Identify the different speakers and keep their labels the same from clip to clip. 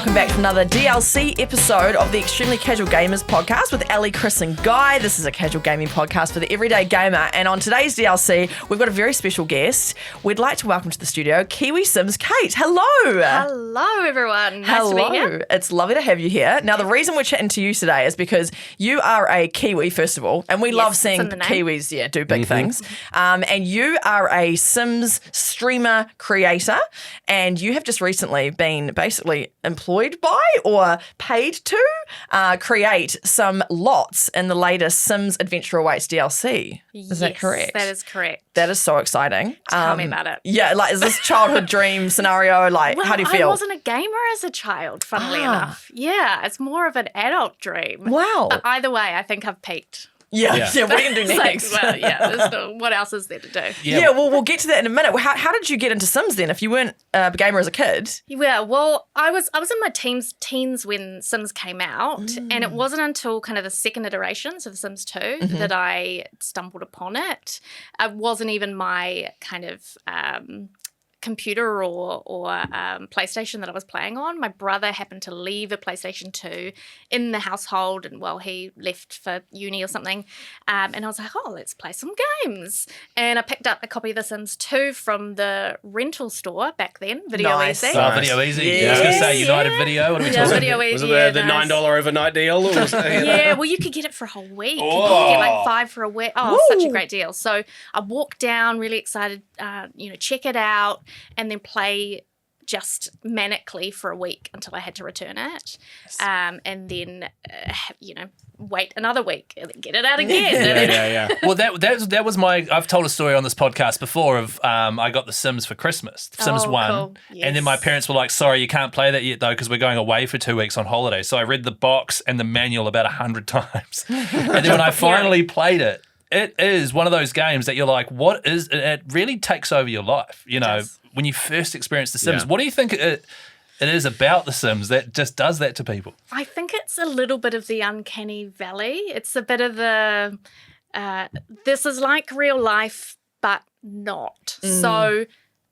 Speaker 1: welcome back to another DLC episode of the Extremely Casual Gamers podcast with Ali, Chris and Guy. This is a casual gaming podcast for the everyday gamer, and on today's DLC, we've got a very special guest. We'd like to welcome to the studio Kiwisimskate. Hello.
Speaker 2: Hello, everyone. Nice to meet you.
Speaker 1: It's lovely to have you here. Now, the reason we're chatting to you today is because you are a Kiwi, first of all, and we love seeing Kiwis do big things. And you are a Sims streamer creator, and you have just recently been basically employed by or paid to create some lots in the latest Sims Adventure Awaits DLC. Is that correct?
Speaker 2: That is correct.
Speaker 1: That is so exciting.
Speaker 2: Tell me about it.
Speaker 1: Yeah, like, is this childhood dream scenario? Like,
Speaker 2: Well,
Speaker 1: how do you feel?
Speaker 2: I wasn't a gamer as a child, funnily enough. Yeah, it's more of an adult dream.
Speaker 1: Wow.
Speaker 2: But either way, I think I've peaked.
Speaker 1: Yeah, what are you going to do
Speaker 2: It's
Speaker 1: next?
Speaker 2: what else is there to do?
Speaker 1: Yeah, well, we'll get to that in a minute. How did you get into Sims then if you weren't a gamer as a kid?
Speaker 2: Yeah, well, I was in my teens when Sims came out, and it wasn't until kind of the second iterations of Sims 2 that I stumbled upon it. It wasn't even my kind of computer or PlayStation that I was playing on. My brother happened to leave a PlayStation 2 in the household, and he left for uni or something. And I was like, let's play some games. And I picked up a copy of The Sims 2 from the rental store back then, Video Easy.
Speaker 3: Video Easy. Yeah. I was going to say United Video. What are we talking?
Speaker 2: Video Easy.
Speaker 4: Was it the $9 overnight deal? Or was it,
Speaker 2: Yeah, well, you could get it for a whole week. You could get like 5 for a week. Such a great deal. So I walked down, really excited, check it out, and then play just manically for a week until I had to return it. And then, wait another week and then get it out again.
Speaker 4: yeah.
Speaker 3: Well, that was my. I've told a story on this podcast before of I got The Sims for Christmas, Sims 1,
Speaker 2: cool. Yes.
Speaker 3: and then my parents were like, "Sorry, you can't play that yet though because we're going away for 2 weeks on holiday." So I read the box and the manual about 100 times, and then when I finally played it, it is one of those games that you're like, "What is it?" It really takes over your life, when you first experience The Sims.
Speaker 4: Yeah.
Speaker 3: What do you think it is about The Sims that just does that to people?
Speaker 2: I think it's a little bit of the uncanny valley. It's a bit of the, this is like real life, but not. So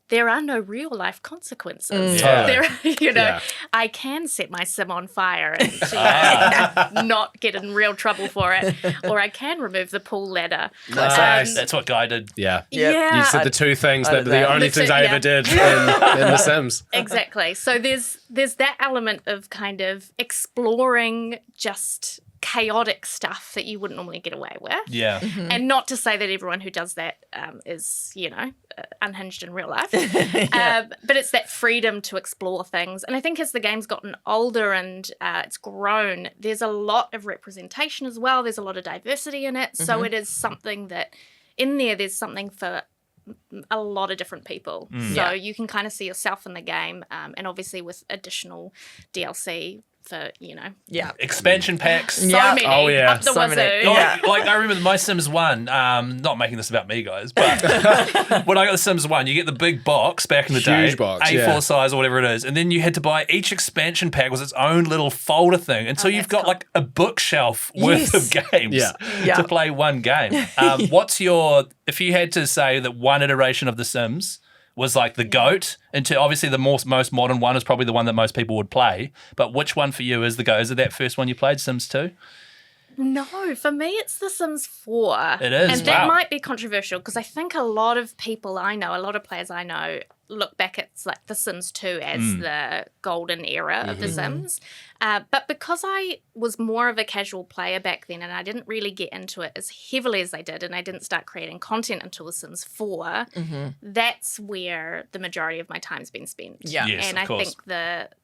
Speaker 2: there are no real life consequences. I can set my sim on fire and not get in real trouble for it, or I can remove the pool ladder.
Speaker 3: That's what Guy did.
Speaker 4: Yeah.
Speaker 2: Yeah.
Speaker 4: You said the two things that the only things I ever did in The Sims.
Speaker 2: Exactly. So there's that element of kind of exploring just chaotic stuff that you wouldn't normally get away with.
Speaker 3: Yeah.
Speaker 2: And not to say that everyone who does that is, unhinged in real life. But it's that freedom to explore things. And I think as the game's gotten older and it's grown, there's a lot of representation as well. There's a lot of diversity in it. So it is something that in there's something for a lot of different people. So you can kind of see yourself in the game. And obviously with additional DLC for,
Speaker 3: Expansion packs.
Speaker 2: so many.
Speaker 4: Oh, yeah.
Speaker 2: Up the
Speaker 1: So
Speaker 2: wazoo.
Speaker 1: many.
Speaker 3: Like I remember my Sims 1, not making this about me, guys, but when I got the Sims 1, you get the big box back in the day.
Speaker 4: Huge box,
Speaker 3: A4 size or whatever it is. And then you had to buy each expansion pack was its own little folder thing. And so you've got like a bookshelf worth of games to play one game. If you had to say that one iteration of The Sims was like the GOAT, and obviously the most modern one is probably the one that most people would play, but which one for you is the GOAT? Is it that first one you played, Sims 2?
Speaker 2: No, for me it's The Sims 4.
Speaker 3: It is,
Speaker 2: And that might be controversial because I think a lot of people I know, a lot of players I know, look back at like The Sims 2 as the golden era of The Sims. But because I was more of a casual player back then and I didn't really get into it as heavily as I did, and I didn't start creating content until The Sims 4, that's where the majority of my time's been spent.
Speaker 1: Yeah.
Speaker 3: Yes,
Speaker 2: and
Speaker 3: of
Speaker 2: I
Speaker 3: course.
Speaker 2: think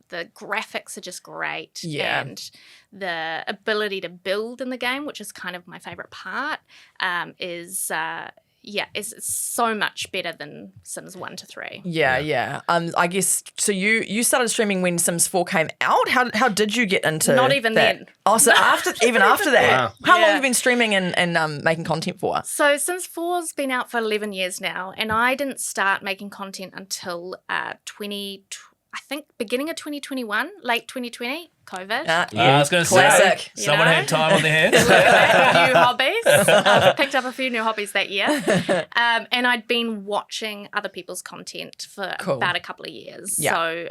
Speaker 2: the graphics are just great.
Speaker 1: Yeah.
Speaker 2: And the ability to build in the game, which is kind of my favourite part, is so much better than Sims 1 to 3.
Speaker 1: Yeah. I guess, so you started streaming when Sims 4 came out? How did you get into
Speaker 2: Not even
Speaker 1: that?
Speaker 2: then.
Speaker 1: Oh, so even after that?
Speaker 4: Wow.
Speaker 1: How long
Speaker 2: Yeah.
Speaker 1: have you been streaming and making content for?
Speaker 2: So Sims 4's been out for 11 years now, and I didn't start making content until beginning of 2021, late 2020, COVID.
Speaker 3: I was going to
Speaker 1: Classic.
Speaker 3: say, someone had time on their hands.
Speaker 2: New hobbies. I've picked up a few new hobbies that year. And I'd been watching other people's content for about a couple of years. Yeah. So,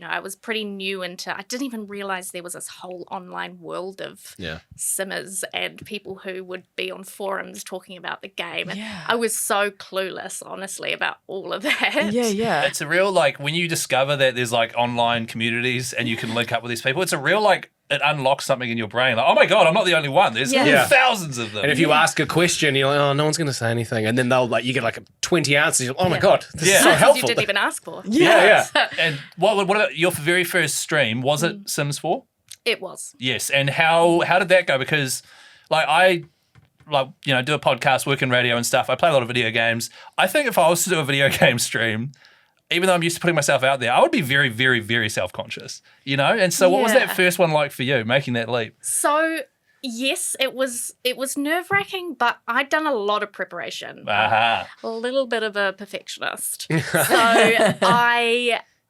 Speaker 2: I was pretty new into, I didn't even realize there was this whole online world of simmers and people who would be on forums talking about the game. And I was so clueless, honestly, about all of that.
Speaker 1: Yeah.
Speaker 3: It's a real, when you discover that there's, online communities and you can link up with these people, it's a real, it unlocks something in your brain. Like, oh my God, I'm not the only one. There's thousands of them.
Speaker 4: And if you ask a question, you're like, oh, no one's going to say anything. And then you get 20 answers. You're like, oh my God, this is so helpful.
Speaker 2: You didn't even ask for.
Speaker 4: Yeah.
Speaker 3: And what about your very first stream? Was it Sims 4?
Speaker 2: It was.
Speaker 3: Yes. And how did that go? Because I do a podcast, work in radio and stuff. I play a lot of video games. I think if I was to do a video game stream, even though I'm used to putting myself out there, I would be very, very, very self-conscious, And so what was that first one like for you, making that leap?
Speaker 2: So, yes, it was nerve-wracking, but I'd done a lot of preparation. A little bit of a perfectionist. So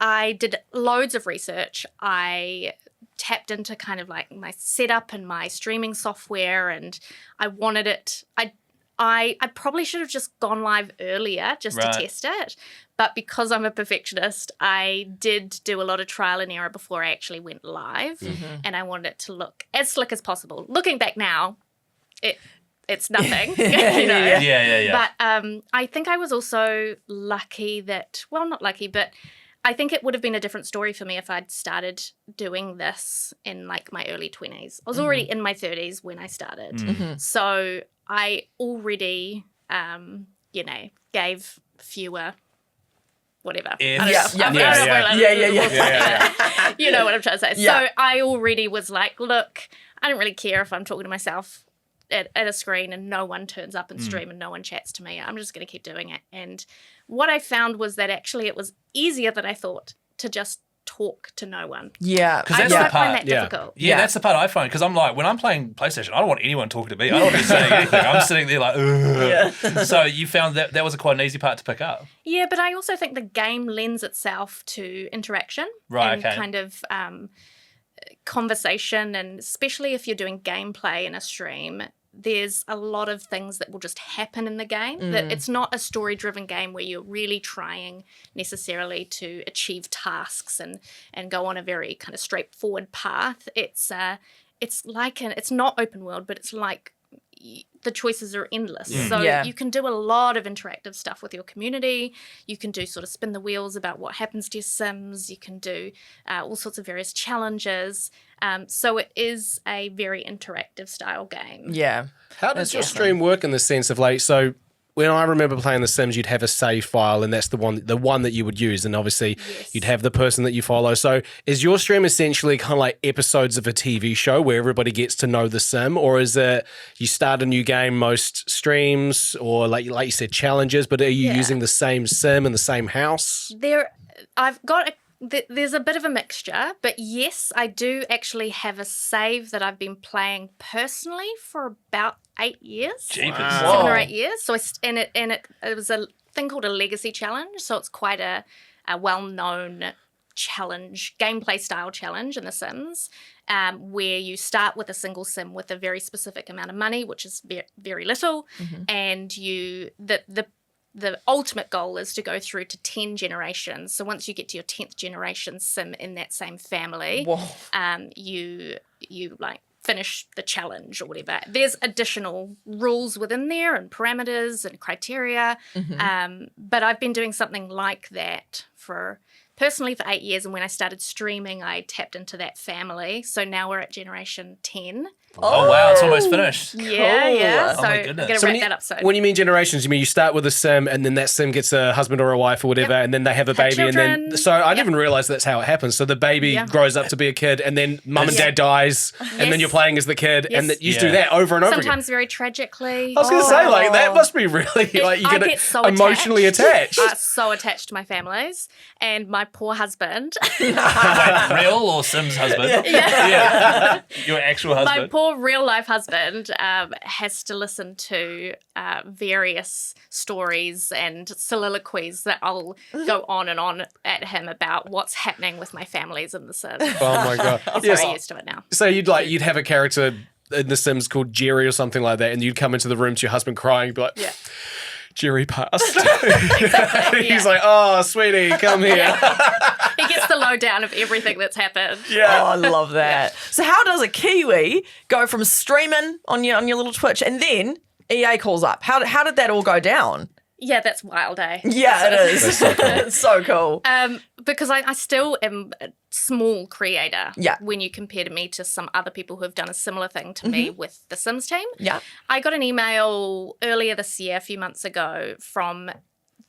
Speaker 2: I did loads of research. I tapped into kind of my setup and my streaming software, and I wanted it. I probably should have just gone live earlier just to test it. But because I'm a perfectionist, I did do a lot of trial and error before I actually went live. And I wanted it to look as slick as possible. Looking back now, it's nothing.
Speaker 3: Yeah.
Speaker 2: But I think I was also lucky that, well, not lucky, but I think it would have been a different story for me if I'd started doing this in my early 20s. I was already in my 30s when I started. So I already, gave fewer whatever.
Speaker 1: Yeah.
Speaker 2: You know what I'm trying to say.
Speaker 1: Yeah.
Speaker 2: So I already was like, look, I don't really care if I'm talking to myself at a screen and no one turns up and stream and no one chats to me. I'm just going to keep doing it. And what I found was that actually it was easier than I thought to just talk to no one.
Speaker 1: Yeah.
Speaker 3: Because that's the part.
Speaker 2: Find that difficult.
Speaker 3: Yeah, that's the part I find. Because I'm when I'm playing PlayStation, I don't want anyone talking to me. I don't want to be saying anything. I'm sitting there like, ugh. So you found that was quite an easy part to pick up.
Speaker 2: Yeah, but I also think the game lends itself to interaction.
Speaker 3: Right,
Speaker 2: and kind of conversation, and especially if you're doing gameplay in a stream, there's a lot of things that will just happen in the game. That it's not a story-driven game where you're really trying necessarily to achieve tasks and go on a very kind of straightforward path. It's not open world, but it's like the choices are endless. So you can do a lot of interactive stuff with your community. You can do sort of spin the wheels about what happens to your Sims. You can do all sorts of various challenges. So it is a very interactive style game.
Speaker 1: Yeah.
Speaker 4: How does your stream work in the sense of so when I remember playing The Sims, you'd have a save file, and that's the one that you would use, and obviously you'd have the person that you follow. So is your stream essentially kind of like episodes of a TV show where everybody gets to know the Sim, or is it you start a new game most streams, or like you said, challenges, but are you using the same Sim in the same house?
Speaker 2: There's a bit of a mixture, but yes, I do actually have a save that I've been playing personally for about 8 years.
Speaker 3: Jeepers.
Speaker 2: Wow. 7 or 8 years. So it was a thing called a legacy challenge. So it's quite a well-known challenge, gameplay style challenge in The Sims, where you start with a single Sim with a very specific amount of money, which is very little, and the ultimate goal is to go through to 10 generations. So once you get to your 10th generation Sim in that same family, you finish the challenge or whatever. There's additional rules within there and parameters and criteria. But I've been doing something like that personally for 8 years. And when I started streaming, I tapped into that family. So now we're at generation 10.
Speaker 3: Oh, wow. It's almost finished.
Speaker 2: Yeah.
Speaker 3: Oh,
Speaker 2: So
Speaker 3: my
Speaker 2: I'm
Speaker 3: goodness.
Speaker 2: going to wrap that up soon.
Speaker 4: When you mean generations, you mean you start with a Sim and then that Sim gets a husband or a wife or whatever, and then they have a baby.
Speaker 2: Children.
Speaker 4: And then, so I didn't even realize that's how it happens. So the baby grows up to be a kid, and then mum and dad dies, and then you're playing as the kid, and you do that over and over again.
Speaker 2: Sometimes very tragically.
Speaker 4: I was going to say, that must be really, you get
Speaker 2: so
Speaker 4: emotionally attached.
Speaker 2: I'm so attached to my families, and my poor husband.
Speaker 3: Wait, real or Sim's husband? Yeah. Your actual husband.
Speaker 2: My poor real life husband has to listen to various stories and soliloquies that I'll go on and on at him about what's happening with my families in The Sims.
Speaker 4: Oh my God.
Speaker 2: He's very used to it now.
Speaker 4: So you'd have a character in The Sims called Jerry or something like that, and you'd come into the room to your husband crying, be like, Jerry passed. He's like, oh, sweetie, come here.
Speaker 2: He gets the lowdown of everything that's happened.
Speaker 1: Yeah. Oh, I love that. So how does a Kiwi go from streaming on your little Twitch and then EA calls up? How did that all go down?
Speaker 2: Yeah, that's wild, eh?
Speaker 1: Yeah, it is. That's so cool. It's so cool.
Speaker 2: Because I still am a small creator when you compare me to some other people who have done a similar thing to me with the Sims team.
Speaker 1: Yeah.
Speaker 2: I got an email earlier this year, a few months ago, from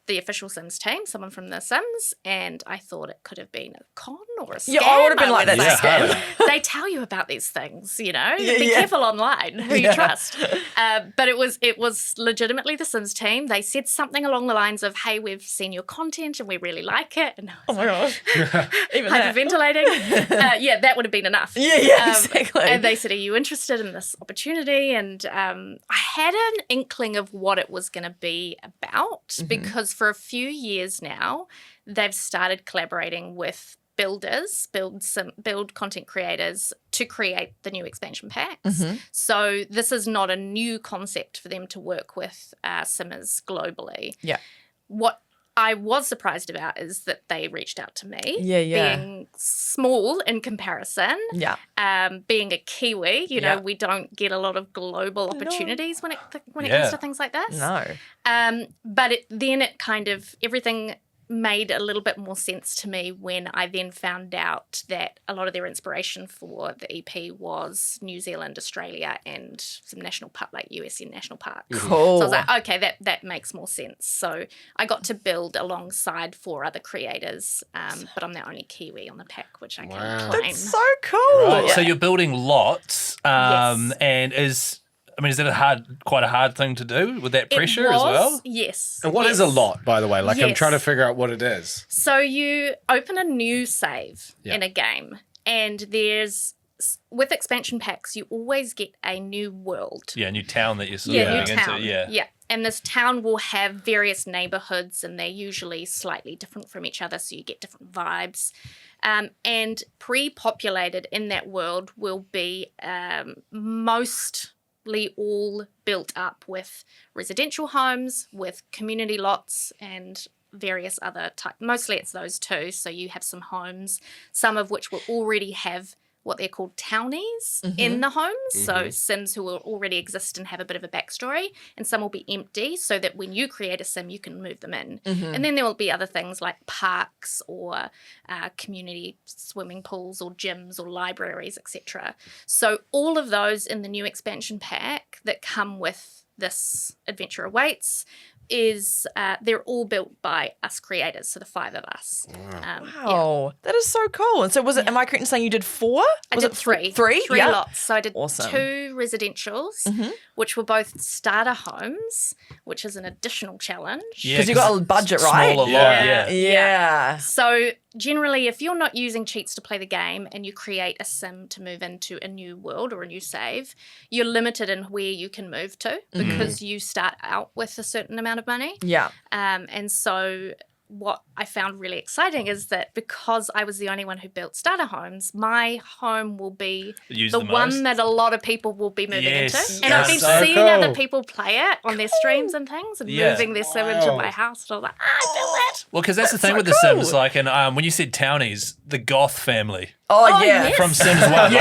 Speaker 2: the official Sims team, someone from The Sims, and I thought it could have been a con or a scam.
Speaker 1: Yeah, I would have been like, that's a scam.
Speaker 2: They tell you about these things, you know. Be careful online who you trust. But it was legitimately The Sims team. They said something along the lines of, "Hey, we've seen your content and we really like it." And
Speaker 1: oh my gosh, even
Speaker 2: hyperventilating. That would have been enough.
Speaker 1: Yeah, exactly.
Speaker 2: And they said, "Are you interested in this opportunity?" And I had an inkling of what it was going to be about because for a few years now, they've started collaborating with builders, build content creators to create the new expansion packs. So this is not a new concept for them to work with simmers globally.
Speaker 1: Yeah.
Speaker 2: What I was surprised about is that they reached out to me. Being small in comparison. Yeah. Being a Kiwi, you know, we don't get a lot of global opportunities when it comes to things like this.
Speaker 1: No.
Speaker 2: But then it kind of everything made a little bit more sense to me when I then found out that a lot of their inspiration for the EP was New Zealand, Australia, and some national park, like US national parks.
Speaker 1: Cool.
Speaker 2: So I was like, okay, that makes more sense. So I got to build alongside 4 other creators, but I'm the only Kiwi on the pack, which I can claim.
Speaker 1: That's so cool.
Speaker 3: Right. Yeah. So you're building lots, and is it quite a hard thing to do with that pressure as well?
Speaker 2: Yes.
Speaker 4: And what is a lot, by the way? Like, I'm trying to figure out what it is.
Speaker 2: So you open a new save in a game, and with expansion packs, you always get a new world.
Speaker 3: Yeah, a new town that you're sort of moving into.
Speaker 2: Yeah. And this town will have various neighborhoods, and they're usually slightly different from each other, so you get different vibes. And pre-populated in that world will be mostly all built up with residential homes, with community lots, and various other types. Mostly it's those two. So you have some homes, some of which will already have what they're called townies in the homes. So Sims who will already exist and have a bit of a backstory, and some will be empty so that when you create a Sim, you can move them in. And then there will be other things like parks or community swimming pools or gyms or libraries, etc. So all of those in the new expansion pack that come with this Adventure Awaits is they're all built by us creators, so the 5 of us.
Speaker 1: Wow, that is so cool. And so was it, am I correct in saying you did 4?
Speaker 2: I did 3.
Speaker 1: 3
Speaker 2: lots. So I did
Speaker 1: awesome.
Speaker 2: 2 residentials, which were both starter homes, which is an additional challenge.
Speaker 1: Because you got a budget, right?
Speaker 3: Smaller lot,
Speaker 1: yeah.
Speaker 2: So generally, if you're not using cheats to play the game and you create a sim to move into a new world or a new save, you're limited in where you can move to because you start out with a certain amount of money.
Speaker 1: Yeah.
Speaker 2: And so what I found really exciting is that because I was the only one who built starter homes, my home will be the one that a lot of people will be moving into. And I've been seeing other people play it on their streams and things and moving their sim into my house. And I was like, I built that.
Speaker 3: Well, because that's the thing with the Sims. Like, and when you said townies, the Goth family.
Speaker 1: Oh, yeah.
Speaker 2: Yes.
Speaker 3: From Sims 1.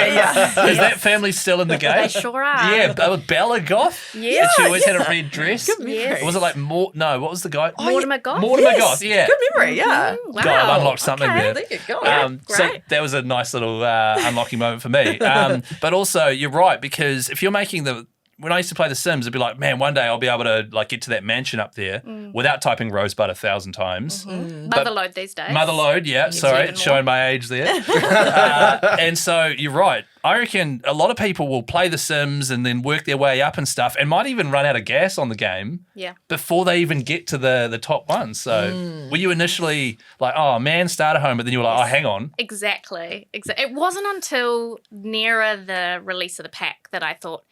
Speaker 3: Is that family still in the game?
Speaker 2: They sure are.
Speaker 3: Yeah, Bella Goth.
Speaker 2: Yeah.
Speaker 3: And she always had a red dress.
Speaker 1: Good memory.
Speaker 3: Was it like what was the guy?
Speaker 2: Mortimer Goth.
Speaker 3: Mortimer Goth, yeah.
Speaker 1: Good memory, yeah.
Speaker 2: Wow.
Speaker 3: God, I've unlocked something there.
Speaker 1: There you go.
Speaker 3: So that was a nice little unlocking moment for me. But also, you're right, because if you're making when I used to play The Sims, it'd be like, man, one day I'll be able to like get to that mansion up there without typing Rosebud 1,000 times.
Speaker 2: Motherload these days.
Speaker 3: Motherload, yeah. Sorry, showing my age there. And so you're right. I reckon a lot of people will play The Sims and then work their way up and stuff and might even run out of gas on the game before they even get to the top one. So were you initially like, oh, man, starter home, but then you were like, oh, hang on.
Speaker 2: Exactly. It wasn't until nearer the release of the pack that I thought,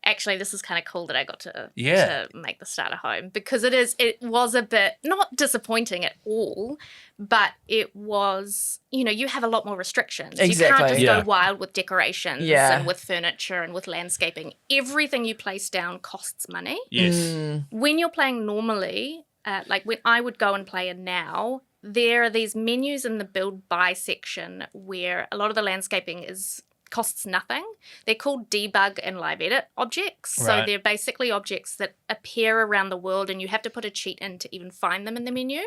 Speaker 2: actually, this is kind of cool that I got to make the starter home, because it was a bit not disappointing at all, but it was, you have a lot more restrictions.
Speaker 1: Exactly.
Speaker 2: You can't just go wild with decorations and with furniture and with landscaping. Everything you place down costs money.
Speaker 3: Yes.
Speaker 2: When you're playing normally, like when I would go and play in now, there are these menus in the build buy section where a lot of the landscaping costs nothing. They're called debug and live edit objects.
Speaker 3: Right.
Speaker 2: So they're basically objects that appear around the world and you have to put a cheat in to even find them in the menu.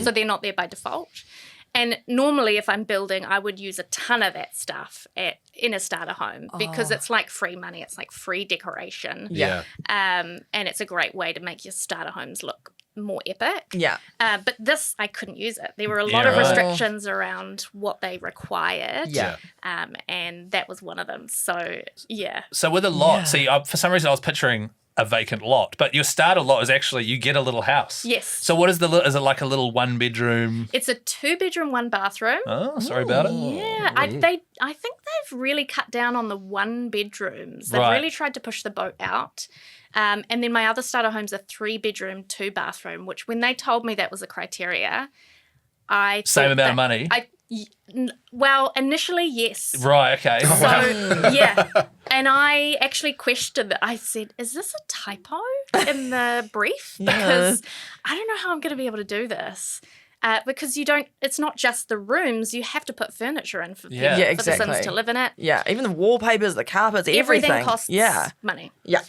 Speaker 2: So they're not there by default. And normally if I'm building, I would use a ton of that stuff in a starter home because it's like free money. It's like free decoration.
Speaker 4: Yeah.
Speaker 2: And it's a great way to make your starter homes look more epic.
Speaker 1: Yeah.
Speaker 2: But this, I couldn't use it. There were a lot of restrictions around what they required.
Speaker 1: Yeah.
Speaker 2: And that was one of them. So, yeah.
Speaker 3: So with a lot, see, for some reason I was picturing a vacant lot, but your starter lot is actually, you get a little house.
Speaker 2: Yes.
Speaker 3: So what is is it like a little 1-bedroom?
Speaker 2: It's a 2-bedroom, 1-bathroom.
Speaker 3: Oh, sorry about it.
Speaker 2: Yeah. I think they've really cut down on the 1-bedrooms. They've really tried to push the boat out. And then my other starter home's a 3-bedroom, 2-bathroom, which when they told me that was a criteria,
Speaker 3: Same amount of money?
Speaker 2: Well, initially, yes.
Speaker 3: Right, okay.
Speaker 2: So, yeah. And I actually questioned it. I said, is this a typo in the brief? Because I don't know how I'm going to be able to do this. Because it's not just the rooms, you have to put furniture in for the Sims to live in it.
Speaker 1: Yeah, even the wallpapers, the carpets, everything
Speaker 2: costs money.
Speaker 1: Yeah.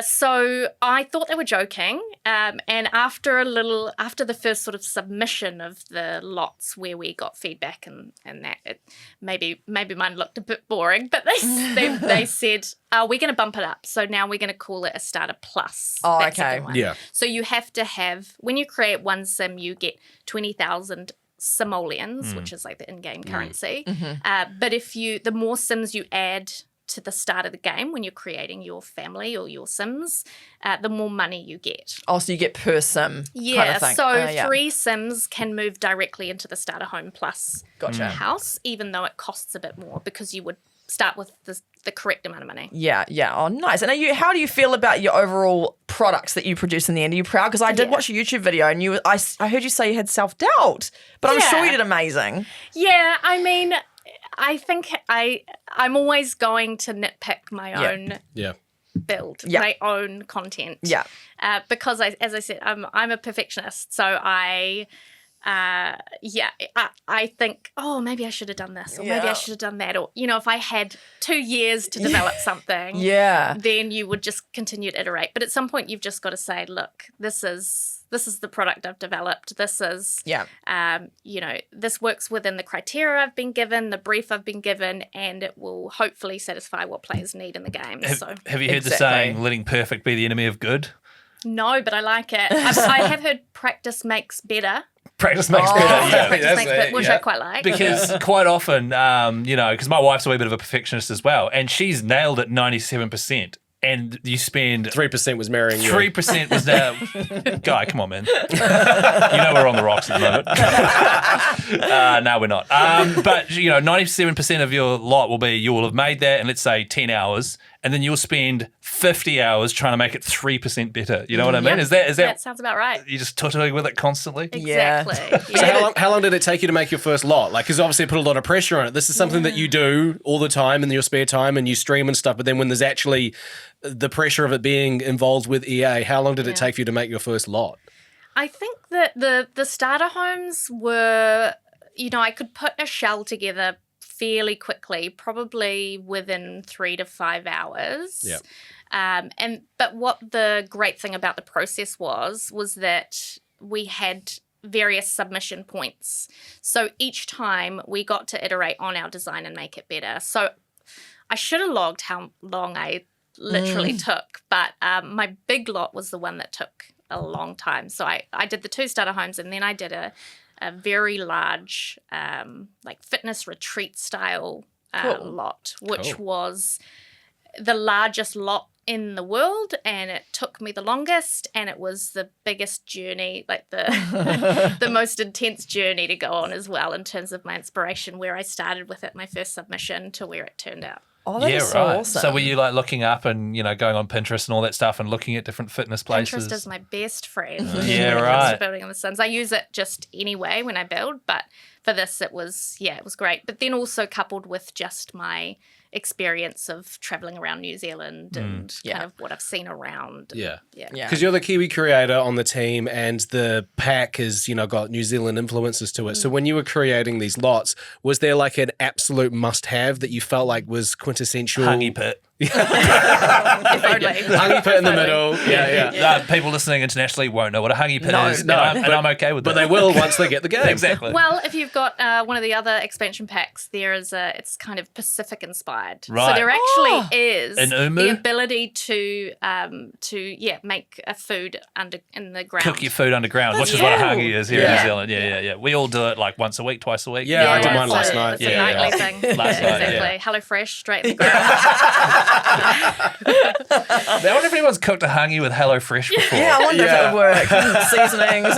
Speaker 2: So I thought they were joking, and after the first sort of submission of the lots where we got feedback and that, maybe mine looked a bit boring, but they said, we're going to bump it up. So now we're going to call it a starter plus.
Speaker 1: Oh, okay.
Speaker 4: Yeah.
Speaker 2: So you have to have, when you create one sim, you get 20,000 simoleons, which is like the in-game currency. But the more sims you add to the start of the game when you're creating your family or your sims, the more money you get.
Speaker 1: Oh, so you get per sim kind of thing.
Speaker 2: So 3 sims can move directly into the starter home plus house, even though it costs a bit more because you would start with the correct amount of money.
Speaker 1: Yeah. Oh, nice. And how do you feel about your overall products that you produce in the end? Are you proud? Because I did watch a YouTube video and I heard you say you had self-doubt, but I'm sure you did amazing.
Speaker 2: Yeah, I mean, I think I'm always going to nitpick my own build, my own content.
Speaker 1: Yeah.
Speaker 2: Because as I said, I'm a perfectionist, so I think, maybe I should have done this, or maybe I should have done that, or if I had 2 years to develop something, then you would just continue to iterate. But at some point, you've just got to say, look, this is the product I've developed. This is, this works within the criteria I've been given, the brief I've been given, and it will hopefully satisfy what players need in the game.
Speaker 3: Have you heard the saying, letting perfect be the enemy of good?
Speaker 2: No, but I like it. I have heard practice makes better.
Speaker 3: Practice makes better,
Speaker 2: Practice makes better, which I quite like.
Speaker 3: Because quite often, because my wife's a wee bit of a perfectionist as well, and she's nailed it 97%. And you spend
Speaker 4: 3% was marrying you.
Speaker 3: 3% was now. Guy, come on, man. We're on the rocks at the moment. No, we're not. But 97% of your lot will be you will have made that in, let's say, 10 hours, and then you'll spend 50 hours trying to make it 3% better. You know what I mean? Is that
Speaker 2: sounds about right?
Speaker 3: You just tottering with it constantly.
Speaker 2: Exactly.
Speaker 4: So how long did it take you to make your first lot? Like, because obviously it put a lot of pressure on it. This is something that you do all the time in your spare time, and you stream and stuff. But then when there's actually the pressure of it being involved with EA, how long did it take for you to make your first lot?
Speaker 2: I think that the starter homes were, I could put a shell together fairly quickly, probably within 3 to 5 hours.
Speaker 4: Yeah.
Speaker 2: But what the great thing about the process was that we had various submission points. So each time we got to iterate on our design and make it better. So I should have logged how long I literally took, but my big lot was the one that took a long time. So I did the 2 starter homes, and then I did a very large fitness retreat style lot, which was the largest lot in the world, and it took me the longest, and it was the biggest journey, like the most intense journey to go on as well in terms of my inspiration, where I started with it, my first submission, to where it turned out.
Speaker 1: Oh, that is so awesome.
Speaker 3: So were you like looking up and, going on Pinterest and all that stuff and looking at different fitness places?
Speaker 2: Pinterest is my best friend.
Speaker 3: Yeah,
Speaker 2: when it
Speaker 3: right.
Speaker 2: comes to building on The Sims. I use it just anyway when I build, but for this it was great. But then also coupled with just my experience of traveling around New Zealand and kind of what I've seen around.
Speaker 4: Yeah.
Speaker 2: Because
Speaker 4: you're the Kiwi creator on the team and the pack has, got New Zealand influences to it. So when you were creating these lots, was there like an absolute must-have that you felt like was quintessential?
Speaker 3: Hungry pit.
Speaker 2: if only.
Speaker 4: Hungry pit in the middle. Yeah.
Speaker 3: People listening internationally won't know what a hungry pit is.
Speaker 4: No,
Speaker 3: and I'm okay with that.
Speaker 4: But they will once they get the game.
Speaker 3: Exactly.
Speaker 2: Well, if you've got one of the other expansion packs, it's kind of Pacific inspired.
Speaker 3: Right.
Speaker 2: So there actually is
Speaker 3: An umu?
Speaker 2: the ability to make a food in the ground.
Speaker 3: Cook your food underground, which is what a hungry is here in New Zealand. Yeah. We all do it like once a week, twice a week.
Speaker 4: Yeah, I did mine last night.
Speaker 2: It's a nightly thing.
Speaker 3: Last night,
Speaker 2: exactly. Hello Fresh, straight in the ground.
Speaker 3: I wonder if anyone's cooked a hungry with Hello Fresh before.
Speaker 1: Yeah, I wonder if it would work. Seasonings.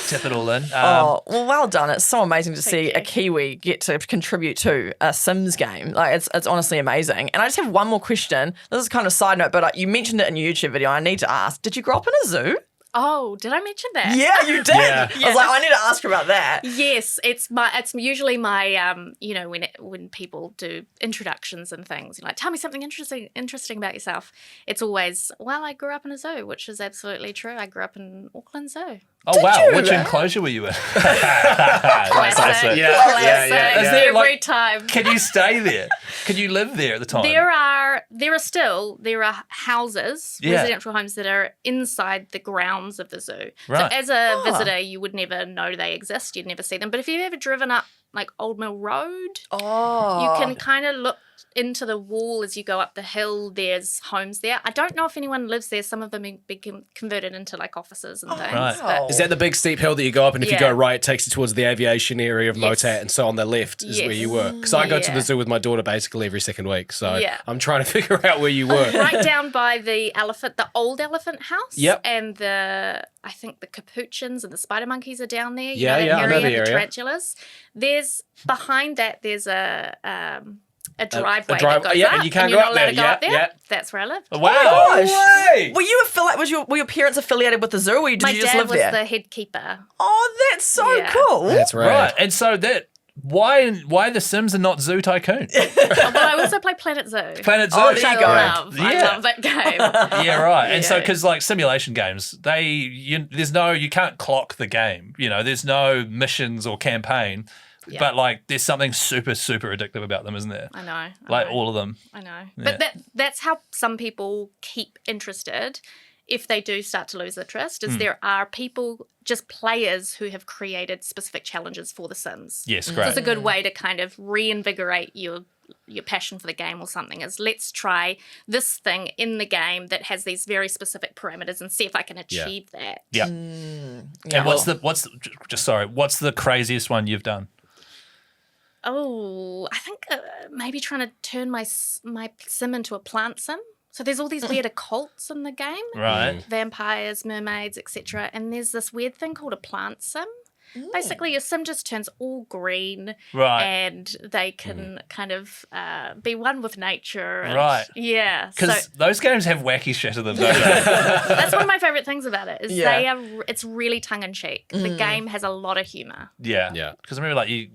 Speaker 3: Tip it all in.
Speaker 1: Well done. It's so amazing to see a Kiwi get to contribute to a Sims game. Like it's honestly amazing. And I just have one more question. This is kind of a side note, but you mentioned it in your YouTube video. I need to ask, did you grow up in a zoo?
Speaker 2: Oh, did I mention that?
Speaker 1: Yeah, you did. Yeah. I was like, I need to ask about that.
Speaker 2: Yes, it's usually my when people do introductions and things, like tell me something interesting about yourself. It's always, well, I grew up in a zoo, which is absolutely true. I grew up in Auckland Zoo.
Speaker 3: Oh, wow. Which enclosure were you in?
Speaker 2: Classic.
Speaker 3: Yeah.
Speaker 2: Every time.
Speaker 3: Can you stay there? Can you live there at the time?
Speaker 2: There are houses, residential homes that are inside the grounds of the zoo.
Speaker 3: Right.
Speaker 2: So as a visitor, you would never know they exist. You'd never see them. But if you've ever driven up like Old Mill Road, you can kind of look into the wall as you go up the hill. There's homes there. I don't know if anyone lives there. Some of them have been converted into like offices and things.
Speaker 3: Right.
Speaker 2: But
Speaker 4: Is that the big steep hill that you go up and if you go right, it takes you towards the aviation area of Motat, and so on the left is where you were? Because I go to the zoo with my daughter basically every second week, so I'm trying to figure out where you were.
Speaker 2: Right down by the old elephant house.
Speaker 4: Yep.
Speaker 2: And I think the capuchins and the spider monkeys are down there.
Speaker 4: I know the area.
Speaker 2: The tarantulas. There's a driveway that goes up,
Speaker 4: and you can't
Speaker 2: you're
Speaker 4: go
Speaker 2: not
Speaker 4: up
Speaker 2: allowed
Speaker 4: there.
Speaker 2: to go up there.
Speaker 4: Yeah.
Speaker 2: That's where I live.
Speaker 3: Wow.
Speaker 1: Gosh. Were you were your parents affiliated with the zoo, or did you just live there?
Speaker 2: My dad was the head keeper.
Speaker 1: Oh, that's so cool.
Speaker 4: That's
Speaker 3: right. And so why The Sims and not Zoo Tycoon?
Speaker 2: Well, I also play Planet Zoo.
Speaker 3: Planet Zoo.
Speaker 2: Which I love. I love that game.
Speaker 3: Yeah, right. And so, because like simulation games, you can't clock the game. There's no missions or campaign. Yeah. But like, there's something super, super addictive about them, isn't there?
Speaker 2: I know.
Speaker 3: Like all of them.
Speaker 2: I know. Yeah. But that's how some people keep interested. If they do start to lose interest, there are people, just players, who have created specific challenges for The Sims.
Speaker 3: Yes, great.
Speaker 2: So it's a good way to kind of reinvigorate your passion for the game or something. Is let's try this thing in the game that has these very specific parameters and see if I can achieve that.
Speaker 3: Yeah. And what's the craziest one you've done?
Speaker 2: Oh, I think maybe trying to turn my sim into a plant sim. So there's all these weird occults in the game.
Speaker 3: Right.
Speaker 2: Vampires, mermaids, etc. And there's this weird thing called a plant sim. Basically, your sim just turns all green.
Speaker 3: Right.
Speaker 2: And they can kind of be one with nature. And,
Speaker 3: right.
Speaker 2: Yeah.
Speaker 3: Because those games have wacky shit in them, don't they?
Speaker 2: That's one of my favourite things about it, is it's really tongue-in-cheek. The game has a lot of humour.
Speaker 3: Yeah. Because I remember you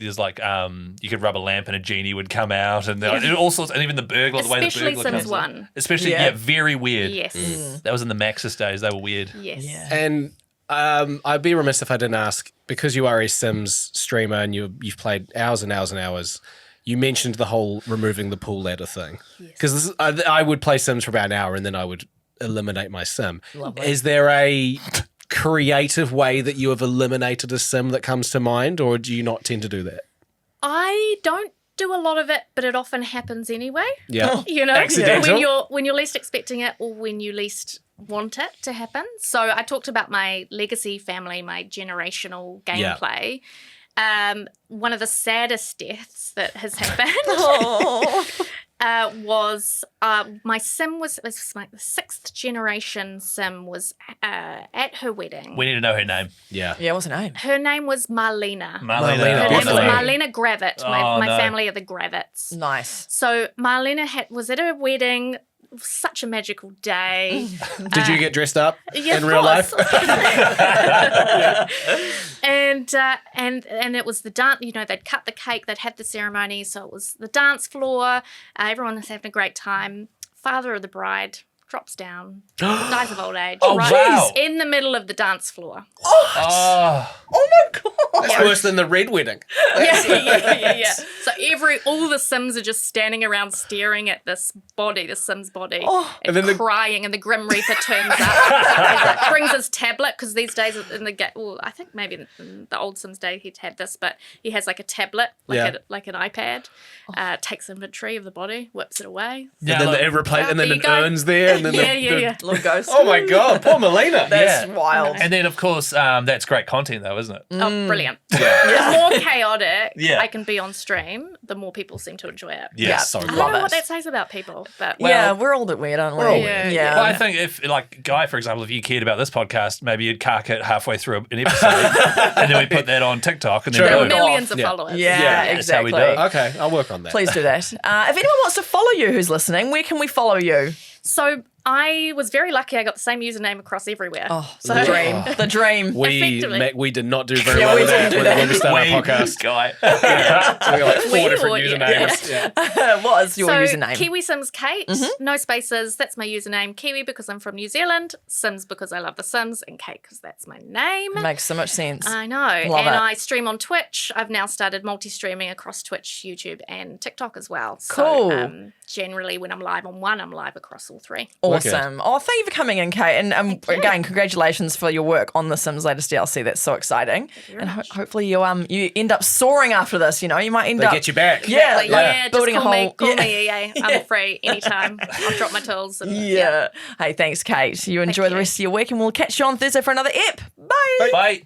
Speaker 3: could rub a lamp and a genie would come out and all sorts, and even the burglar, the way the burglar
Speaker 2: Especially Sims
Speaker 3: comes
Speaker 2: 1.
Speaker 3: in. Especially, very weird.
Speaker 2: Yes.
Speaker 3: That was in the Maxis days. They were weird.
Speaker 2: Yes.
Speaker 1: Yeah.
Speaker 4: And I'd be remiss if I didn't ask, because you are a Sims streamer and you've played hours and hours and hours, you mentioned the whole removing the pool ladder thing. Because I would play Sims for about an hour and then I would eliminate my sim.
Speaker 1: Lovely.
Speaker 4: Is there a creative way that you have eliminated a sim that comes to mind, or do you not tend to do that?
Speaker 2: I don't do a lot of it, but it often happens anyway.
Speaker 4: Yeah. Accidental.
Speaker 2: when you're least expecting it, or when you least want it to happen. So I talked about my legacy family, my generational gameplay. One of the saddest deaths that has happened was my sim was like the 6th generation sim was at her wedding.
Speaker 3: We need to know her name.
Speaker 1: Yeah, what's her name?
Speaker 2: Her name was Marlena.
Speaker 3: Marlena.
Speaker 2: Her name was
Speaker 3: Awesome.
Speaker 2: Marlena Gravitt. My family are the Gravitts.
Speaker 1: Nice.
Speaker 2: So Marlena was at her wedding. It was such a magical day.
Speaker 4: Did you get dressed up
Speaker 2: Yeah,
Speaker 4: in
Speaker 2: of
Speaker 4: real
Speaker 2: course.
Speaker 4: life?
Speaker 2: And it was the dance. You know, they'd cut the cake, they'd had the ceremony, so it was the dance floor. Everyone was having a great time. Father of the bride drops down, dies of old age,
Speaker 3: wow.
Speaker 2: in the middle of the dance floor.
Speaker 3: Oh.
Speaker 1: Oh my God.
Speaker 4: That's worse than the red wedding.
Speaker 2: Yeah. So all the Sims are just standing around staring at this body, the Sim's body, and then crying. And the Grim Reaper turns up, brings his tablet because these days in the I think maybe in the old Sims day he'd had this, but he has like a tablet, like an iPad. Takes inventory of the body, whips it away.
Speaker 4: Yeah, and then an urn's there, and then
Speaker 2: the
Speaker 1: little ghost.
Speaker 4: Oh my God, poor Melina.
Speaker 1: That's wild.
Speaker 3: And then, of course, that's great content, though, isn't it?
Speaker 2: Oh, brilliant. The more chaotic
Speaker 3: Yeah.
Speaker 2: I can be on stream, the more people seem to enjoy it.
Speaker 3: Yeah,
Speaker 4: so
Speaker 2: I
Speaker 4: good.
Speaker 2: don't know what that says about people, but
Speaker 1: We're all a bit weird, aren't we?
Speaker 4: We're all
Speaker 2: weird.
Speaker 1: Yeah.
Speaker 3: Well, I think if, like, Guy, for example, if you cared about this podcast, maybe you'd cark it halfway through an episode, and then we put that on TikTok, and then
Speaker 2: there are
Speaker 3: boom.
Speaker 2: millions of
Speaker 4: Yeah.
Speaker 2: followers.
Speaker 1: Yeah,
Speaker 3: that's how we
Speaker 1: exactly.
Speaker 3: do it.
Speaker 4: Okay, I'll work on that.
Speaker 1: Please do that. If anyone wants to follow you who's listening, where can we follow you?
Speaker 2: So I was very lucky. I got the same username across everywhere.
Speaker 1: Oh,
Speaker 2: so
Speaker 1: the dream. The dream.
Speaker 4: We did not do very
Speaker 1: Yeah,
Speaker 4: well
Speaker 1: we
Speaker 4: with that
Speaker 1: didn't do that.
Speaker 4: when we started our podcast.
Speaker 3: Guy.
Speaker 4: So we got like 4
Speaker 2: We
Speaker 4: different
Speaker 2: or-
Speaker 4: usernames.
Speaker 2: yeah.
Speaker 1: What is your
Speaker 2: so
Speaker 1: username?
Speaker 2: Kiwisimskate, no spaces. That's my username. Kiwi because I'm from New Zealand. Sims because I love The Sims, and Kate because that's my name.
Speaker 1: Makes so much sense.
Speaker 2: I know.
Speaker 1: Love it.
Speaker 2: I stream on Twitch. I've now started multi-streaming across Twitch, YouTube, and TikTok as well.
Speaker 1: Cool.
Speaker 2: So generally when I'm live on one, I'm live across all 3.
Speaker 1: Awesome. Oh, thank you for coming in, Kate. And again, congratulations for your work on The Sims latest DLC. That's so exciting. And hopefully you end up soaring after this. You know, you might end up
Speaker 4: They get you back.
Speaker 1: Yeah,
Speaker 2: Exactly.
Speaker 1: like building
Speaker 2: just call
Speaker 1: a whole.
Speaker 2: Call me EA. I'm free anytime. I'll drop my tools. And,
Speaker 1: Yeah. Hey, thanks, Kate. You enjoy the
Speaker 2: you.
Speaker 1: rest of your week, and we'll catch you on Thursday for another ep. Bye.
Speaker 3: Bye.